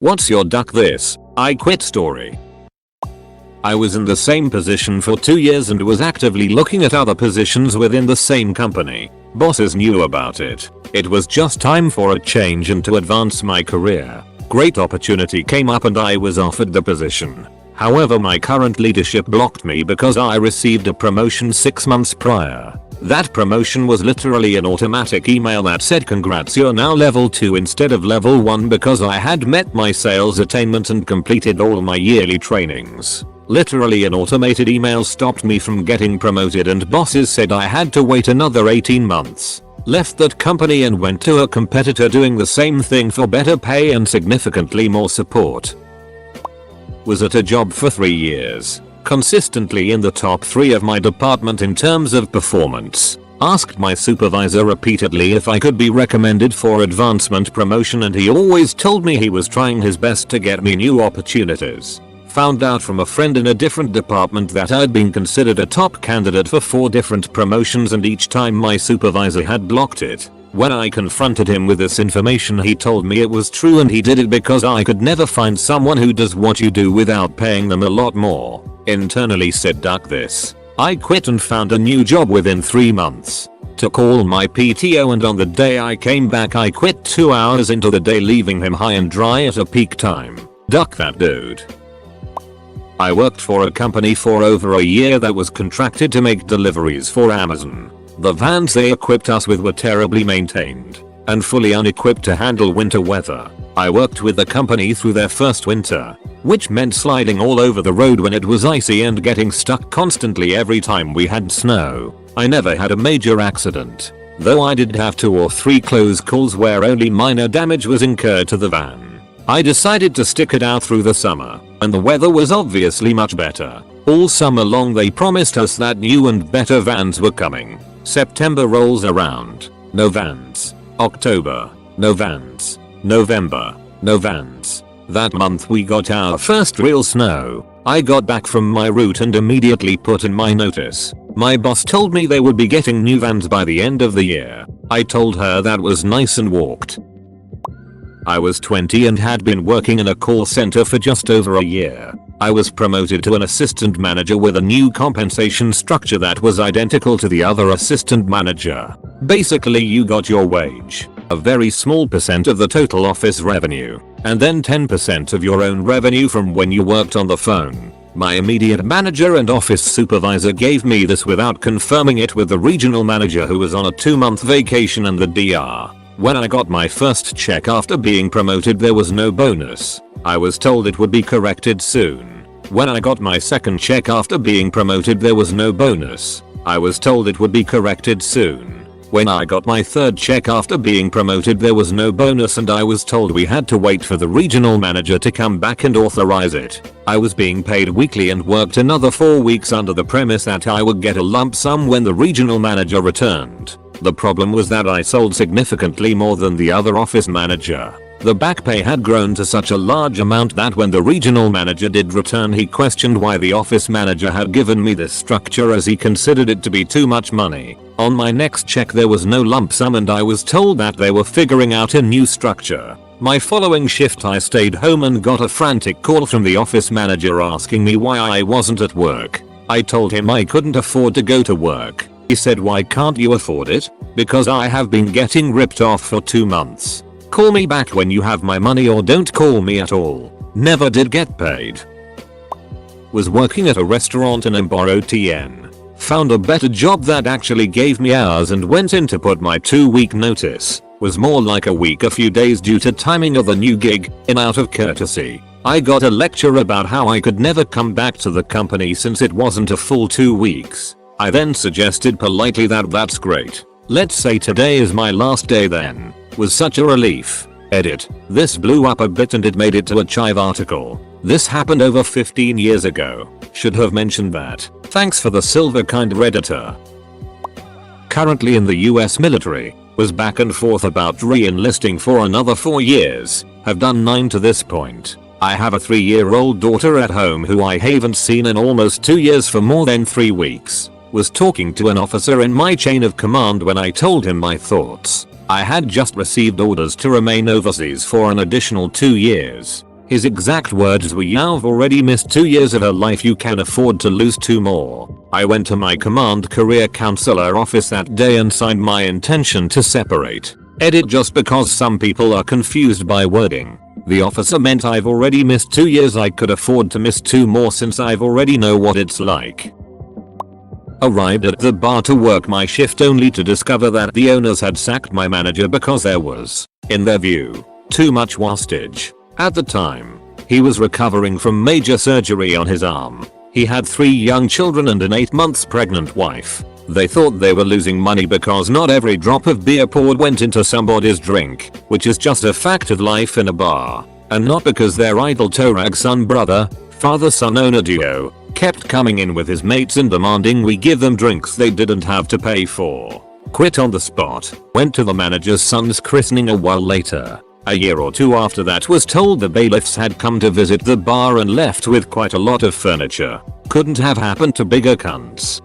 What's your duck this, I quit story? I was in the same position for 2 years and was actively looking at other positions within the same company. Bosses knew about it. It was just time for a change and to advance my career. Great opportunity came up and I was offered the position. However, my current leadership blocked me because I received a promotion 6 months prior. That promotion was literally an automatic email that said congrats, you're now level 2 instead of level 1, because I had met my sales attainment and completed all my yearly trainings. Literally an automated email stopped me from getting promoted and bosses said I had to wait another 18 months. Left that company and went to a competitor doing the same thing for better pay and significantly more support. Was at a job for 3 years. Consistently in the top 3 of my department in terms of performance. Asked my supervisor repeatedly if I could be recommended for advancement promotion and he always told me he was trying his best to get me new opportunities. Found out from a friend in a different department that I'd been considered a top candidate for 4 different promotions and each time my supervisor had blocked it. When I confronted him with this information, he told me it was true and he did it because I could never find someone who does what you do without paying them a lot more. Internally said duck this. I quit and found a new job within 3 months. Took all my PTO and on the day I came back I quit 2 hours into the day, leaving him high and dry at a peak time. Duck that dude. I worked for a company for over a year that was contracted to make deliveries for Amazon. The vans they equipped us with were terribly maintained and fully unequipped to handle winter weather. I worked with the company through their first winter, which meant sliding all over the road when it was icy and getting stuck constantly every time we had snow. I never had a major accident, though I did have 2 or 3 close calls where only minor damage was incurred to the van. I decided to stick it out through the summer, and the weather was obviously much better. All summer long they promised us that new and better vans were coming. September rolls around. No vans. October. No vans. November. No vans. That month we got our first real snow. I got back from my route and immediately put in my notice. My boss told me they would be getting new vans by the end of the year. I told her that was nice and walked. I was 20 and had been working in a call center for just over a year. I was promoted to an assistant manager with a new compensation structure that was identical to the other assistant manager. Basically you got your wage, a very small percent of the total office revenue, and then 10% of your own revenue from when you worked on the phone. My immediate manager and office supervisor gave me this without confirming it with the regional manager, who was on a 2-month vacation, and the DR. When I got my first check after being promoted, there was no bonus. I was told it would be corrected soon. When I got my second check after being promoted, there was no bonus. I was told it would be corrected soon. When I got my third check after being promoted, there was no bonus and I was told we had to wait for the regional manager to come back and authorize it. I was being paid weekly and worked another 4 weeks under the premise that I would get a lump sum when the regional manager returned. The problem was that I sold significantly more than the other office manager. The back pay had grown to such a large amount that when the regional manager did return, he questioned why the office manager had given me this structure, as he considered it to be too much money. On my next check there was no lump sum and I was told that they were figuring out a new structure. My following shift I stayed home and got a frantic call from the office manager asking me why I wasn't at work. I told him I couldn't afford to go to work. He said, "Why can't you afford it?" "Because I have been getting ripped off for 2 months. Call me back when you have my money or don't call me at all." Never did get paid. Was working at a restaurant in Emboro TN. Found a better job that actually gave me hours and went in to put my 2-week notice. Was more like a week, a few days due to timing of the new gig, in out of courtesy. I got a lecture about how I could never come back to the company since it wasn't a full 2 weeks. I then suggested politely that that's great. Let's say today is my last day then. Was such a relief. Edit. This blew up a bit and it made it to a Chive article. This happened over 15 years ago. Should have mentioned that. Thanks for the silver kind Redditor. Currently in the US military. Was back and forth about re-enlisting for another 4 years. Have done 9 to this point. I have a 3-year-old daughter at home who I haven't seen in almost 2 years for more than 3 weeks. Was talking to an officer in my chain of command when I told him my thoughts. I had just received orders to remain overseas for an additional 2 years. His exact words were, "You've already missed 2 years of her life, you can afford to lose 2 more." I went to my command career counselor office that day and signed my intention to separate. Edit just because some people are confused by wording. The officer meant I've already missed 2 years, I could afford to miss 2 more since I've already know what it's like. Arrived at the bar to work my shift only to discover that the owners had sacked my manager because there was, in their view, too much wastage. At the time, he was recovering from major surgery on his arm. He had 3 young children and an 8 months pregnant wife. They thought they were losing money because not every drop of beer poured went into somebody's drink, which is just a fact of life in a bar. And not because their idle Torag son brother, father-son owner duo, kept coming in with his mates and demanding we give them drinks they didn't have to pay for. Quit on the spot. Went to the manager's son's christening a while later. A year or 2 after that was told the bailiffs had come to visit the bar and left with quite a lot of furniture. Couldn't have happened to bigger cunts.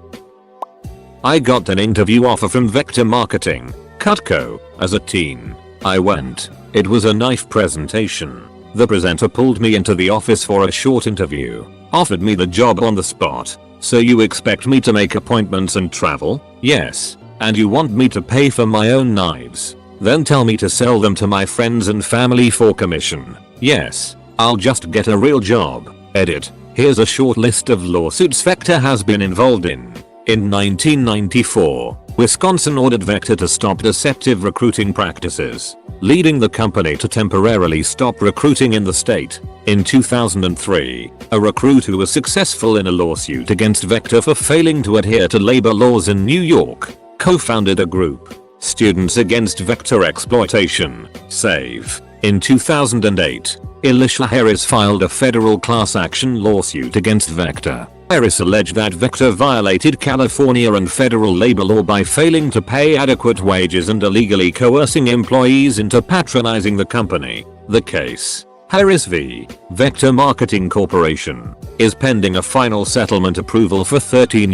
I got an interview offer from Vector Marketing, Cutco, as a teen. I went. It was a knife presentation. The presenter pulled me into the office for a short interview. Offered me the job on the spot. "So you expect me to make appointments and travel?" "Yes. And you want me to pay for my own knives? Then tell me to sell them to my friends and family for commission." "Yes. I'll just get a real job." Edit. Here's a short list of lawsuits Vector has been involved in. In 1994, Wisconsin ordered Vector to stop deceptive recruiting practices, leading the company to temporarily stop recruiting in the state. In 2003, a recruiter was successful in a lawsuit against Vector for failing to adhere to labor laws in New York, co-founded a group, Students Against Vector Exploitation, SAVE. In 2008, Elisha Harris filed a federal class action lawsuit against Vector. Harris alleged that Vector violated California and federal labor law by failing to pay adequate wages and illegally coercing employees into patronizing the company. The case, Harris v. Vector Marketing Corporation, is pending a final settlement approval for $13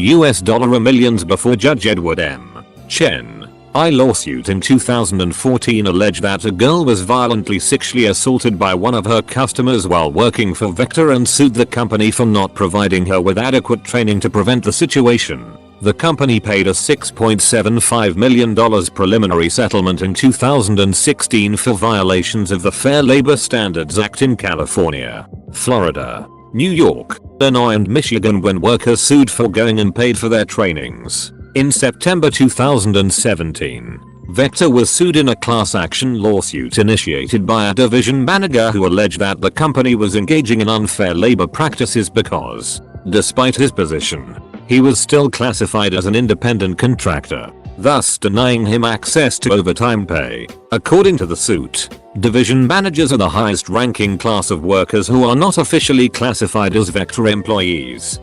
million before Judge Edward M. Chen. A lawsuit in 2014 alleged that a girl was violently sexually assaulted by one of her customers while working for Vector and sued the company for not providing her with adequate training to prevent the situation. The company paid a $6.75 million preliminary settlement in 2016 for violations of the Fair Labor Standards Act in California, Florida, New York, Illinois and Michigan when workers sued for going unpaid for their trainings. In September 2017, Vector was sued in a class action lawsuit initiated by a division manager who alleged that the company was engaging in unfair labor practices because, despite his position, he was still classified as an independent contractor, thus denying him access to overtime pay. According to the suit, division managers are the highest ranking class of workers who are not officially classified as Vector employees.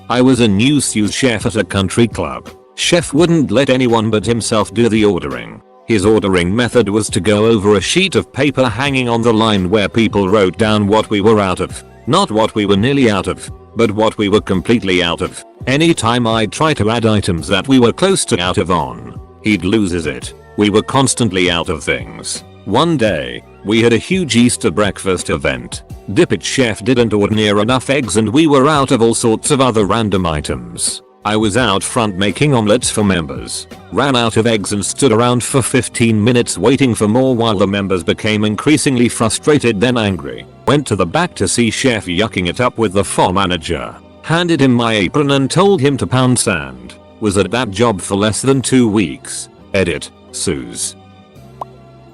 I was a new sous chef at a country club. Chef wouldn't let anyone but himself do the ordering. His ordering method was to go over a sheet of paper hanging on the line where people wrote down what we were out of. Not what we were nearly out of, but what we were completely out of. Anytime I'd try to add items that we were close to out of on, he'd loses it. We were constantly out of things. One day, we had a huge Easter breakfast event. Dippet chef didn't order near enough eggs and we were out of all sorts of other random items. I was out front making omelets for members, ran out of eggs and stood around for 15 minutes waiting for more while the members became increasingly frustrated then angry. Went to the back to see chef yucking it up with the floor manager. Handed him my apron and told him to pound sand. Was at that job for less than 2 weeks. Edit, Suze.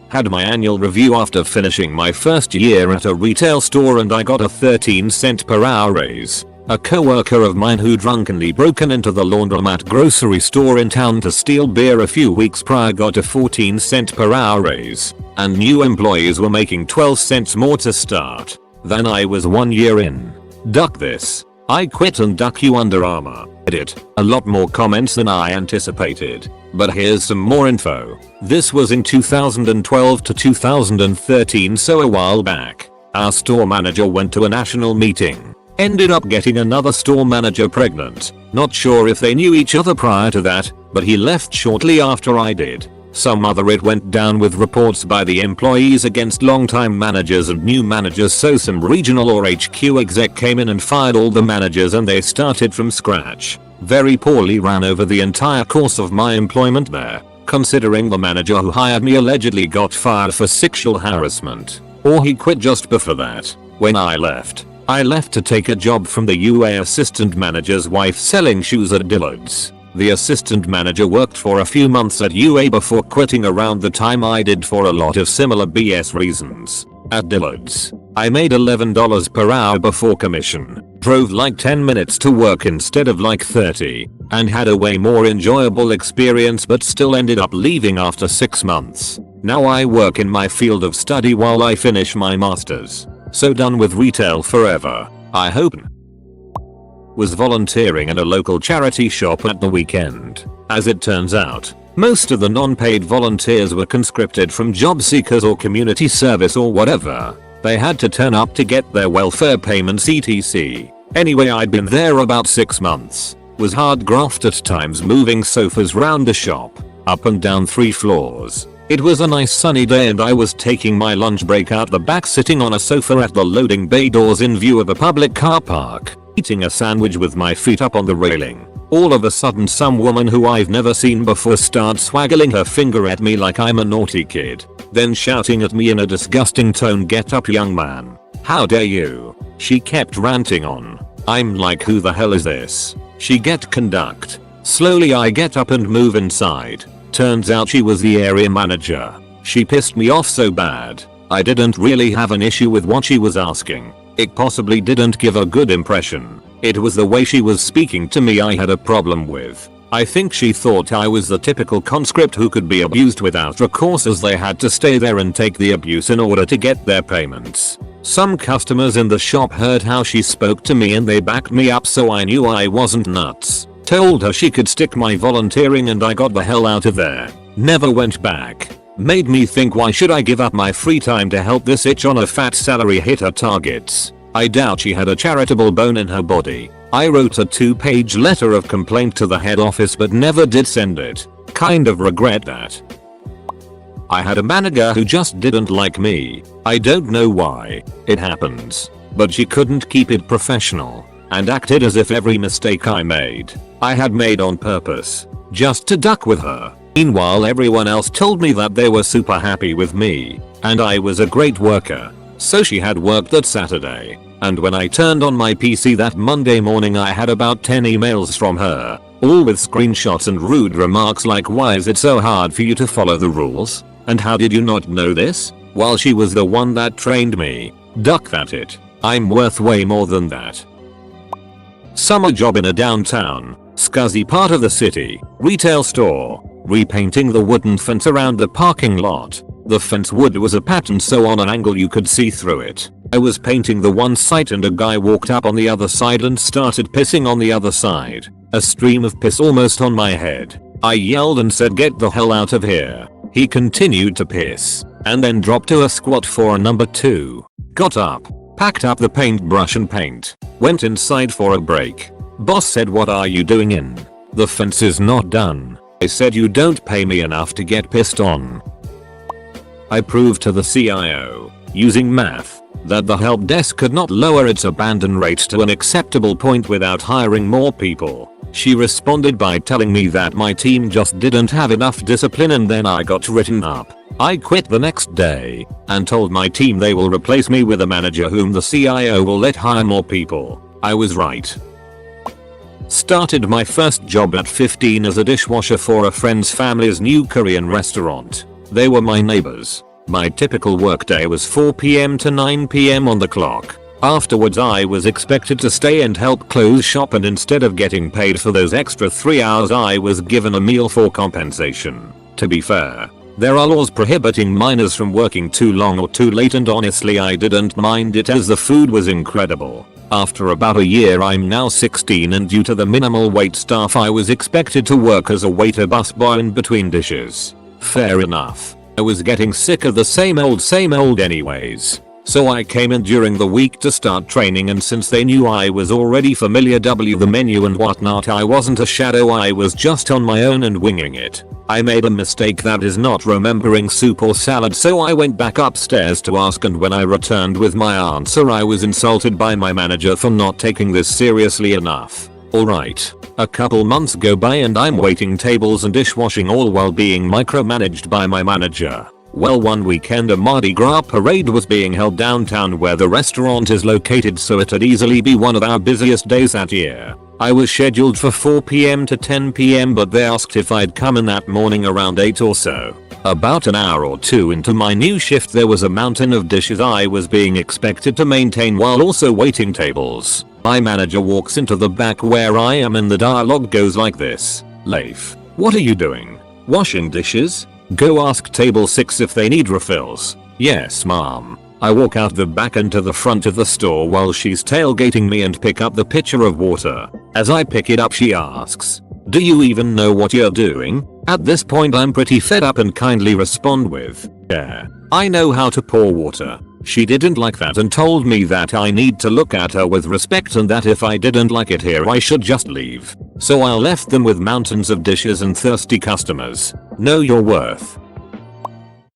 Had my annual review after finishing my first year at a retail store and I got a 13-cent per hour raise. A coworker of mine who drunkenly broken into the laundromat grocery store in town to steal beer a few weeks prior got a 14-cent per hour raise, and new employees were making 12 cents more to start than I was 1 year in. Duck this. I quit and duck you Under Armour. Edit. A lot more comments than I anticipated. But here's some more info. This was in 2012 to 2013, so a while back. Our store manager went to a national meeting. Ended up getting another store manager pregnant. Not sure if they knew each other prior to that, but he left shortly after I did. Some other it went down with reports by the employees against long-time managers and new managers, so some regional or HQ exec came in and fired all the managers and they started from scratch. Very poorly ran over the entire course of my employment there, considering the manager who hired me allegedly got fired for sexual harassment. Or he quit just before that. When I left to take a job from the UA assistant manager's wife selling shoes at Dillard's. The assistant manager worked for a few months at UA before quitting around the time I did for a lot of similar BS reasons. At Dillard's, I made $11 per hour before commission, drove like 10 minutes to work instead of like 30, and had a way more enjoyable experience, but still ended up leaving after 6 months. Now I work in my field of study while I finish my masters. So done with retail forever, I hope. Was volunteering at a local charity shop at the weekend. As it turns out, most of the non-paid volunteers were conscripted from job seekers or community service or whatever. They had to turn up to get their welfare payments etc. Anyway, I'd been there about 6 months. Was hard graft at times, moving sofas round the shop, up and down 3 floors. It was a nice sunny day and I was taking my lunch break out the back, sitting on a sofa at the loading bay doors in view of a public car park, eating a sandwich with my feet up on the railing. All of a sudden some woman who I've never seen before starts waggling her finger at me like I'm a naughty kid, then shouting at me in a disgusting tone, "Get up, young man. How dare you?" She kept ranting on. I'm like, who the hell is this? She get conduct. Slowly I get up and move inside. Turns out she was the area manager. She pissed me off so bad. I didn't really have an issue with what she was asking. It possibly didn't give a good impression. It was the way she was speaking to me I had a problem with. I think she thought I was the typical conscript who could be abused without recourse, as they had to stay there and take the abuse in order to get their payments. Some customers in the shop heard how she spoke to me and they backed me up, so I knew I wasn't nuts. Told her she could stick my volunteering and I got the hell out of there. Never went back. Made me think, why should I give up my free time to help this itch on a fat salary hit her targets? I doubt she had a charitable bone in her body. I wrote a 2-page letter of complaint to the head office but never did send it. Kind of regret that. I had a manager who just didn't like me. I don't know why. It happens. But she couldn't keep it professional and acted as if every mistake I had made on purpose, just to duck with her. Meanwhile everyone else told me that they were super happy with me and I was a great worker. So she had worked that Saturday, and when I turned on my PC that Monday morning I had about 10 emails from her, all with screenshots and rude remarks like, "Why is it so hard for you to follow the rules? And how did you not know this?" While she was the one that trained me. Duck that it. I'm worth way more than that. Summer job in a downtown, scuzzy part of the city, retail store, repainting the wooden fence around the parking lot. The fence wood was a pattern, so on an angle you could see through it. I was painting the one side and a guy walked up on the other side and started pissing on the other side. A stream of piss almost on my head. I yelled and said, "Get the hell out of here." He continued to piss, and then dropped to a squat for a number 2. Got up, packed up the paintbrush and paint, went inside for a break. Boss said, "What are you doing in? The fence is not done." I said, "You don't pay me enough to get pissed on." I proved to the CIO, using math, that the help desk could not lower its abandon rate to an acceptable point without hiring more people. She responded by telling me that my team just didn't have enough discipline, and then I got written up. I quit the next day and told my team they will replace me with a manager whom the CIO will let hire more people. I was right. Started my first job at 15 as a dishwasher for a friend's family's new Korean restaurant. They were my neighbors. My typical workday was 4 PM to 9 PM on the clock. Afterwards I was expected to stay and help close shop, and instead of getting paid for those extra 3 hours I was given a meal for compensation. To be fair, there are laws prohibiting minors from working too long or too late, and honestly I didn't mind it as the food was incredible. After about a year I'm now 16, and due to the minimal wait staff I was expected to work as a waiter busboy in between dishes. Fair enough. I was getting sick of the same old anyways. So I came in during the week to start training, and since they knew I was already familiar with the menu and whatnot, I wasn't a shadow, I was just on my own and winging it. I made a mistake, that is not remembering soup or salad, so I went back upstairs to ask, and when I returned with my answer I was insulted by my manager for not taking this seriously enough. Alright, a couple months go by and I'm waiting tables and dishwashing, all while being micromanaged by my manager. Well, one weekend a Mardi Gras parade was being held downtown where the restaurant is located, so it'd easily be one of our busiest days that year. I was scheduled for 4 PM to 10 PM, but they asked if I'd come in that morning around 8 or so. About an hour or two into my new shift, there was a mountain of dishes I was being expected to maintain while also waiting tables. My manager walks into the back where I am and the dialogue goes like this. "Leif, what are you doing? Washing dishes? Go ask table 6 if they need refills." "Yes, ma'am." I walk out the back and to the front of the store while she's tailgating me and pick up the pitcher of water. As I pick it up, she asks, "Do you even know what you're doing?" At this point I'm pretty fed up and kindly respond with, "Yeah, I know how to pour water." She didn't like that and told me that I need to look at her with respect and that if I didn't like it here I should just leave. So I left them with mountains of dishes and thirsty customers. Know your worth.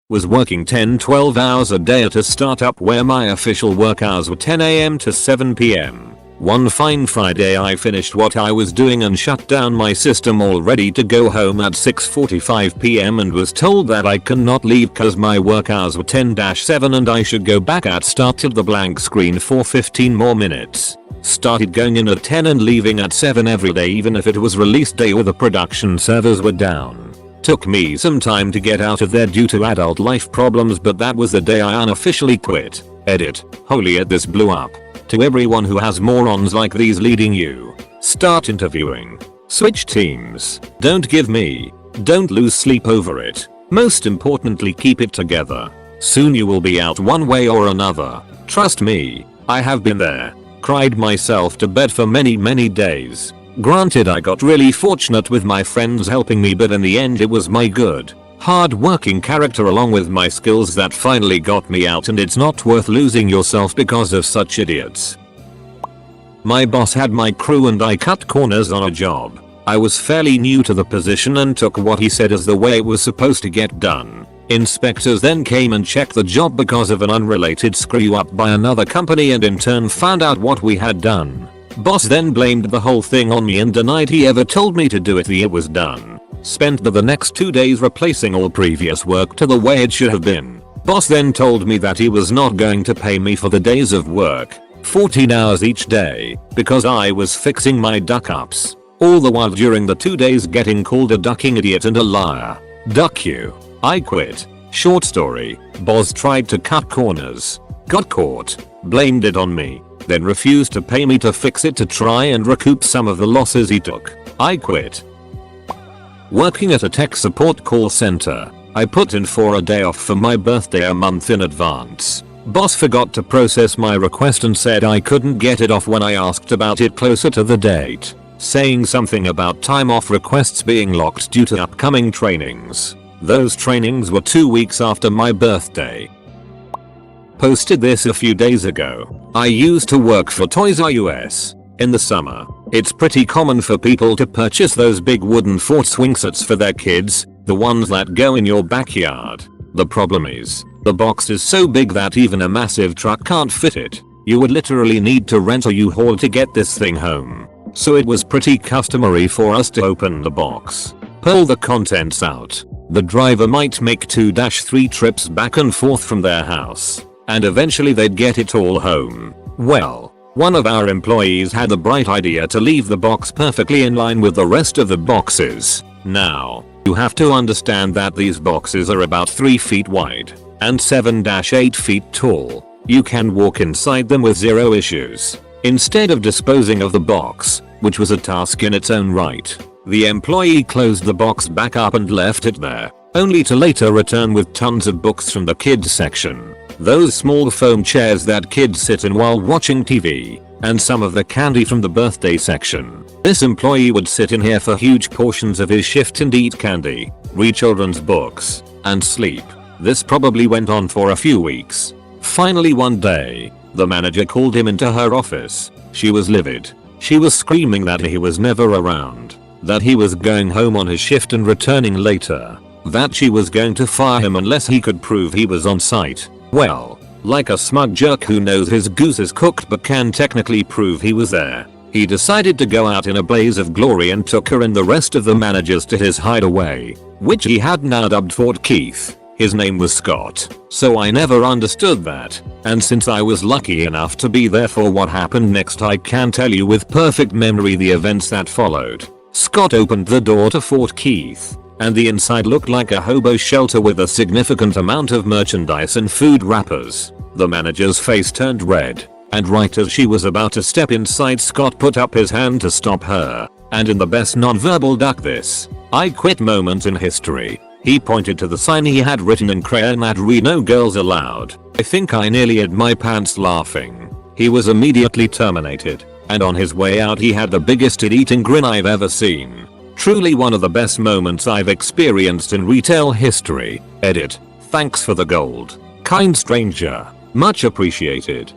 Was working 10-12 hours a day at a startup where my official work hours were 10 AM to 7 PM. One fine Friday I finished what I was doing and shut down my system, all ready to go home at 6:45 PM, and was told that I cannot leave cause my work hours were 10-7 and I should go back at start till the blank screen for 15 more minutes. Started going in at 10 and leaving at 7 every day, even if it was release day or the production servers were down. Took me some time to get out of there due to adult life problems, but that was the day I unofficially quit. Edit. Holy it, this blew up. To everyone who has morons like these leading you, start interviewing. Switch teams. Don't give me. Don't lose sleep over it. Most importantly, keep it together. Soon you will be out one way or another. Trust me, I have been there. Cried myself to bed for many days. Granted, I got really fortunate with my friends helping me, but in the end it was my good, hard-working character along with my skills that finally got me out, and it's not worth losing yourself because of such idiots. My boss had my crew and I cut corners on a job. I was fairly new to the position and took what he said as the way it was supposed to get done. Inspectors then came and checked the job because of an unrelated screw up by another company and in turn found out what we had done. Boss then blamed the whole thing on me and denied he ever told me to do it. It was done. Spent the next 2 days replacing all previous work to the way it should have been. Boss then told me that he was not going to pay me for the days of work, 14 hours each day, because I was fixing my duck ups. All the while during the 2 days getting called a ducking idiot and a liar. Duck you. I quit. Short story. Boss tried to cut corners. Got caught. Blamed it on me. Then refused to pay me to fix it to try and recoup some of the losses he took. I quit. Working at a tech support call center, I put in for a day off for my birthday a month in advance. Boss forgot to process my request and said I couldn't get it off when I asked about it closer to the date, saying something about time off requests being locked due to upcoming trainings. Those trainings were 2 weeks after my birthday. Posted this a few days ago. I used to work for Toys R Us. In the summer, it's pretty common for people to purchase those big wooden fort swing sets for their kids, the ones that go in your backyard. The problem is, the box is so big that even a massive truck can't fit it. You would literally need to rent a U-Haul to get this thing home. So it was pretty customary for us to open the box, pull the contents out. The driver might make 2-3 trips back and forth from their house, and eventually they'd get it all home. Well, one of our employees had the bright idea to leave the box perfectly in line with the rest of the boxes. Now, you have to understand that these boxes are about 3 feet wide and 7-8 feet tall. You can walk inside them with zero issues. Instead of disposing of the box, which was a task in its own right, the employee closed the box back up and left it there, only to later return with tons of books from the kids section. Those small foam chairs that kids sit in while watching TV, and some of the candy from the birthday section. This employee would sit in here for huge portions of his shift and eat candy, read children's books, and sleep. This probably went on for a few weeks. Finally one day, the manager called him into her office. She was livid. She was screaming that he was never around, that he was going home on his shift and returning later, that she was going to fire him unless he could prove he was on site. Well, like a smug jerk who knows his goose is cooked but can technically prove he was there, he decided to go out in a blaze of glory and took her and the rest of the managers to his hideaway, which he had now dubbed Fort Keith. His name was Scott, so I never understood that, and since I was lucky enough to be there for what happened next, I can tell you with perfect memory the events that followed. Scott opened the door to Fort Keith, and the inside looked like a hobo shelter with a significant amount of merchandise and food wrappers. The manager's face turned red, and right as she was about to step inside, Scott put up his hand to stop her, and in the best non-verbal "duck this, I quit" moment in history, he pointed to the sign he had written in crayon that read "No girls allowed." I think I nearly had my pants laughing. He was immediately terminated, and on his way out he had the biggest eating grin I've ever seen. Truly one of the best moments I've experienced in retail history. Edit. Thanks for the gold, kind stranger. Much appreciated.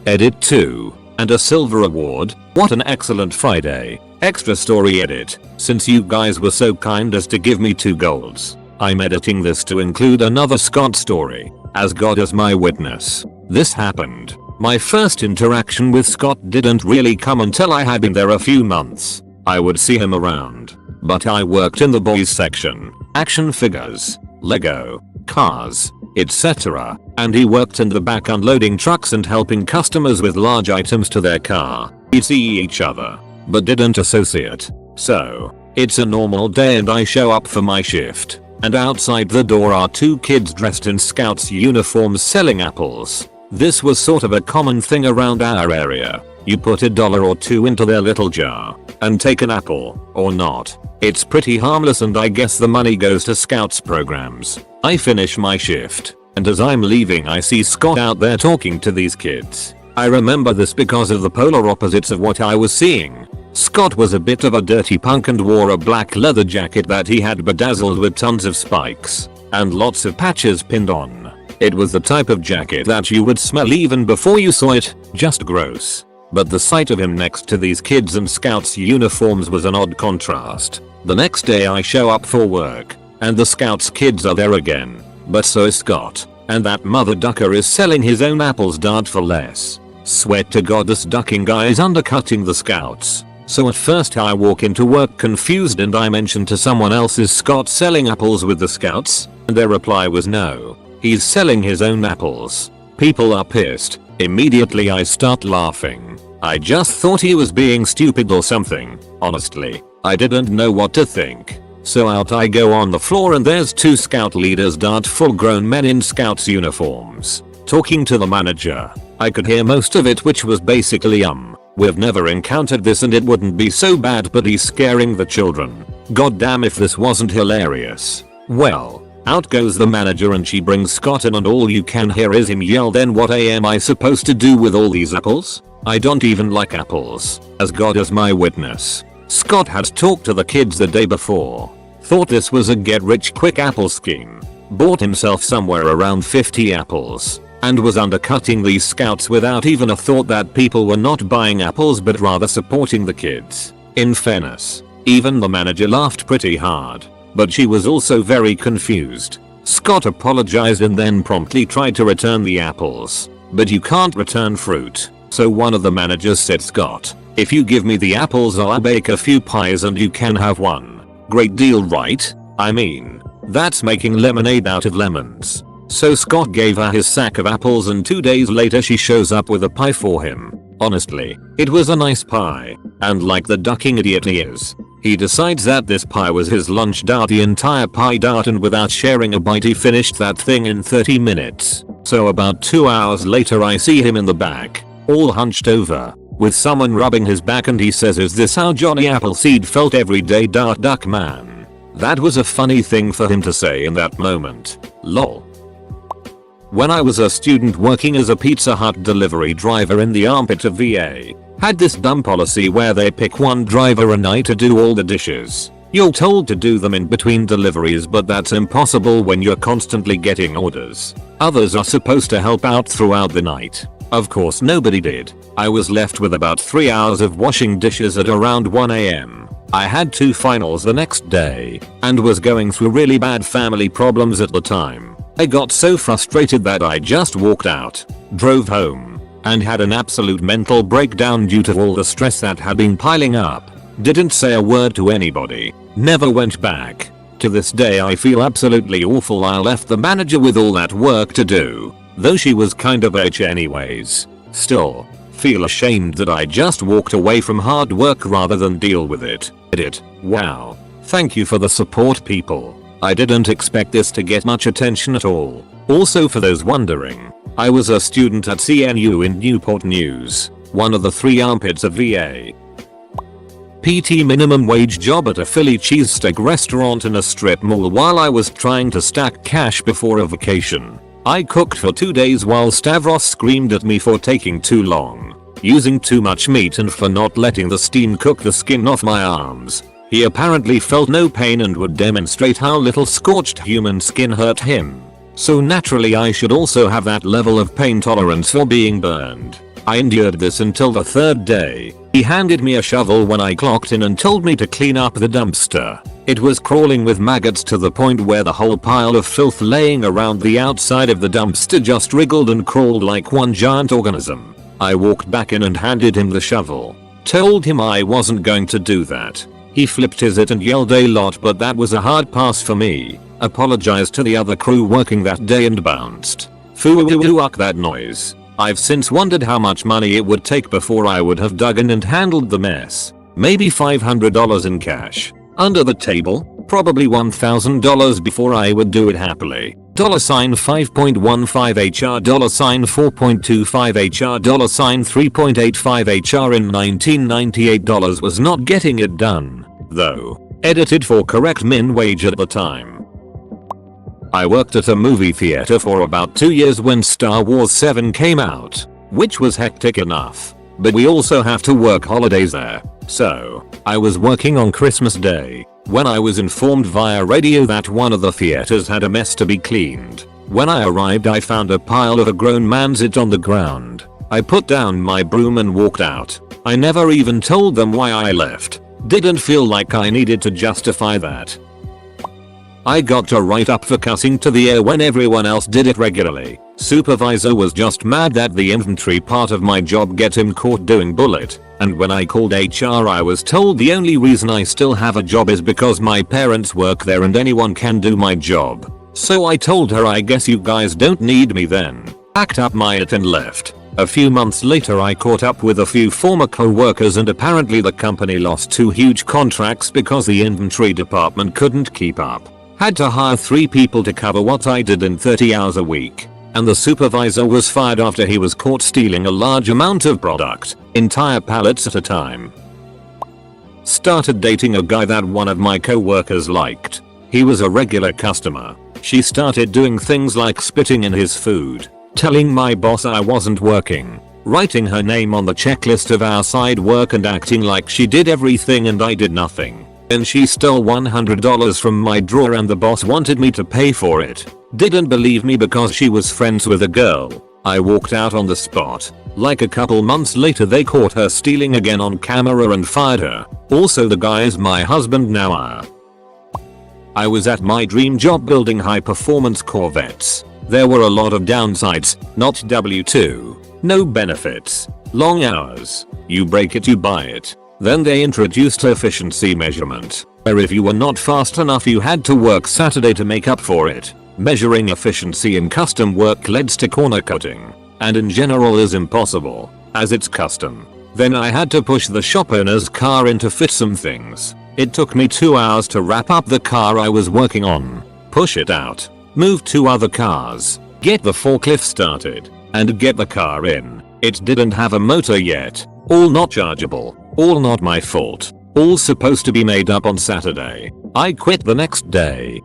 Edit 2. And a silver award. What an excellent Friday. Extra story edit. Since you guys were so kind as to give me 2 golds, I'm editing this to include another Scott story. As God is my witness, this happened. My first interaction with Scott didn't really come until I had been there a few months. I would see him around, but I worked in the boys section, action figures, Lego, cars, etc. And he worked in the back unloading trucks and helping customers with large items to their car. We'd see each other, but didn't associate. So, it's a normal day and I show up for my shift, and outside the door are 2 kids dressed in scouts uniforms selling apples. This was sort of a common thing around our area. You put $1 or 2 into their little jar and take an apple, or not. It's pretty harmless and I guess the money goes to scouts programs. I finish my shift, and as I'm leaving I see Scott out there talking to these kids. I remember this because of the polar opposites of what I was seeing. Scott was a bit of a dirty punk and wore a black leather jacket that he had bedazzled with tons of spikes and lots of patches pinned on. It was the type of jacket that you would smell even before you saw it, just gross. But the sight of him next to these kids in scouts uniforms was an odd contrast. The next day I show up for work, and the scouts kids are there again, but so is Scott, and that mother ducker is selling his own apples dart for less. Swear to God this ducking guy is undercutting the scouts. So at first I walk into work confused and I mention to someone else, is Scott selling apples with the scouts? And their reply was no, he's selling his own apples. People are pissed. Immediately I start laughing. I just thought he was being stupid or something. Honestly, I didn't know what to think. So out I go on the floor and there's 2 scout leaders dart full grown men in scouts uniforms, talking to the manager. I could hear most of it, which was basically we've never encountered this and it wouldn't be so bad, but he's scaring the children. God damn if this wasn't hilarious. Well, out goes the manager and she brings Scott in and all you can hear is him yell, "Then what am I supposed to do with all these apples? I don't even like apples." As God is my witness, Scott had talked to the kids the day before, thought this was a get rich quick apple scheme, bought himself somewhere around 50 apples, and was undercutting these scouts without even a thought that people were not buying apples but rather supporting the kids. In fairness, even the manager laughed pretty hard, but she was also very confused. Scott apologized and then promptly tried to return the apples, but you can't return fruit. So one of the managers said, "Scott, if you give me the apples I'll bake a few pies and you can have one." Great deal, right? I mean, that's making lemonade out of lemons. So Scott gave her his sack of apples and 2 days later she shows up with a pie for him. Honestly, it was a nice pie, and like the ducking idiot he is, he decides that this pie was his lunch dart, the entire pie dart, and without sharing a bite he finished that thing in 30 minutes. So about 2 hours later I see him in the back, all hunched over, with someone rubbing his back, and he says, "Is this how Johnny Appleseed felt every day, dart duck man?" That was a funny thing for him to say in that moment. Lol. When I was a student working as a Pizza Hut delivery driver in the armpit of VA, had this dumb policy where they pick one driver a night to do all the dishes. You're told to do them in between deliveries, but that's impossible when you're constantly getting orders. Others are supposed to help out throughout the night. Of course nobody did. I was left with about 3 hours of washing dishes at around 1 AM. I had 2 finals the next day and was going through really bad family problems at the time. I got so frustrated that I just walked out, drove home, and had an absolute mental breakdown due to all the stress that had been piling up. Didn't say a word to anybody. Never went back. To this day I feel absolutely awful I left the manager with all that work to do, though she was kind of H anyways. Still, feel ashamed that I just walked away from hard work rather than deal with it. Wow. Thank you for the support, people. I didn't expect this to get much attention at all. Also, for those wondering, I was a student at CNU in Newport News, one of the 3 armpits of VA. PT minimum wage job at a Philly cheesesteak restaurant in a strip mall while I was trying to stack cash before a vacation. I cooked for 2 days while Stavros screamed at me for taking too long, using too much meat, and for not letting the steam cook the skin off my arms. He apparently felt no pain and would demonstrate how little scorched human skin hurt him. So naturally I should also have that level of pain tolerance for being burned. I endured this until the 3rd day. He handed me a shovel when I clocked in and told me to clean up the dumpster. It was crawling with maggots to the point where the whole pile of filth laying around the outside of the dumpster just wriggled and crawled like one giant organism. I walked back in and handed him the shovel. Told him I wasn't going to do that. He flipped his it and yelled a lot, but that was a hard pass for me. Apologized to the other crew working that day and bounced. Fuck that noise. I've since wondered how much money it would take before I would have dug in and handled the mess. Maybe $500 in cash. Under the table, probably $1,000 before I would do it happily. $5.15 HR, $4.25 HR, $3.85 HR in 1998 was not getting it done, though. Edited for correct min wage at the time. I worked at a movie theater for about 2 years when Star Wars 7 came out, which was hectic enough. But we also have to work holidays there. So, I was working on Christmas Day when I was informed via radio that one of the theaters had a mess to be cleaned. When I arrived I found a pile of a grown man's it on the ground. I put down my broom and walked out. I never even told them why I left. Didn't feel like I needed to justify that. I got a write-up for cussing to the air when everyone else did it regularly. Supervisor was just mad that the inventory part of my job get him caught doing bullet, and when I called HR I was told the only reason I still have a job is because my parents work there and anyone can do my job. So I told her I guess you guys don't need me then. Packed up my it and left. A few months later I caught up with a few former co-workers and apparently the company lost 2 huge contracts because the inventory department couldn't keep up. Had to hire 3 people to cover what I did in 30 hours a week. And the supervisor was fired after he was caught stealing a large amount of product, entire pallets at a time. Started dating a guy that one of my co-workers liked. He was a regular customer. She started doing things like spitting in his food, telling my boss I wasn't working, writing her name on the checklist of our side work and acting like she did everything and I did nothing. Then she stole $100 from my drawer and the boss wanted me to pay for it. Didn't believe me because she was friends with a girl. I walked out on the spot. Like a couple months later they caught her stealing again on camera and fired her. Also the guy is my husband now. I was at my dream job building high performance Corvettes. There were a lot of downsides, not W2, no benefits, long hours, you break it you buy it. Then they introduced efficiency measurement, where if you were not fast enough you had to work Saturday to make up for it. Measuring efficiency in custom work leads to corner cutting, and in general is impossible, as it's custom. Then I had to push the shop owner's car in to fit some things. It took me 2 hours to wrap up the car I was working on, push it out, move 2 other cars, get the forklift started, and get the car in. It didn't have a motor yet, all not chargeable. All not my fault. All supposed to be made up on Saturday. I quit the next day.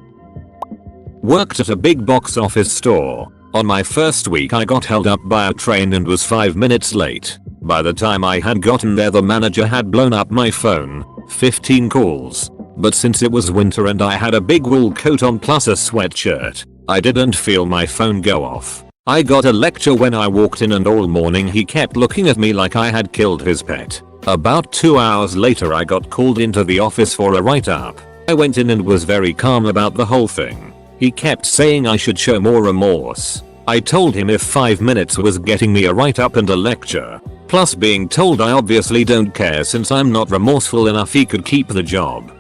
Worked at a big box office store. On my first week I got held up by a train and was 5 minutes late. By the time I had gotten there the manager had blown up my phone. 15 calls. but since it was winter and I had a big wool coat on plus a sweatshirt, I didn't feel my phone go off. I got a lecture when I walked in and all morning he kept looking at me like I had killed his pet. About 2 hours later I got called into the office for a write-up. I went in and was very calm about the whole thing. He kept saying I should show more remorse. I told him if 5 minutes was getting me a write-up and a lecture, plus being told I obviously don't care since I'm not remorseful enough, he could keep the job.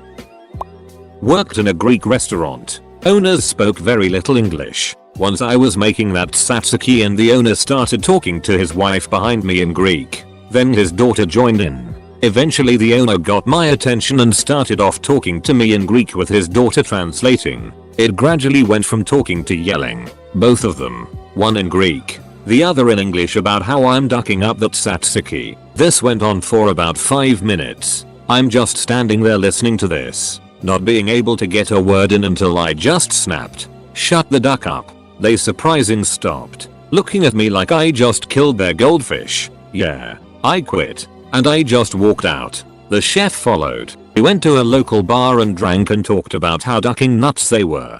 Worked in a Greek restaurant. Owners spoke very little English. Once I was making that tzatziki and the owner started talking to his wife behind me in Greek. Then his daughter joined in. Eventually the owner got my attention and started off talking to me in Greek with his daughter translating. It gradually went from talking to yelling. Both of them. One in Greek, the other in English, about how I'm ducking up that tzatziki. This went on for about 5 minutes. I'm just standing there listening to this, not being able to get a word in until I just snapped. Shut the duck up. They surprising stopped, looking at me like I just killed their goldfish. Yeah. I quit. And I just walked out. The chef followed. We went to a local bar and drank and talked about how ducking nuts they were.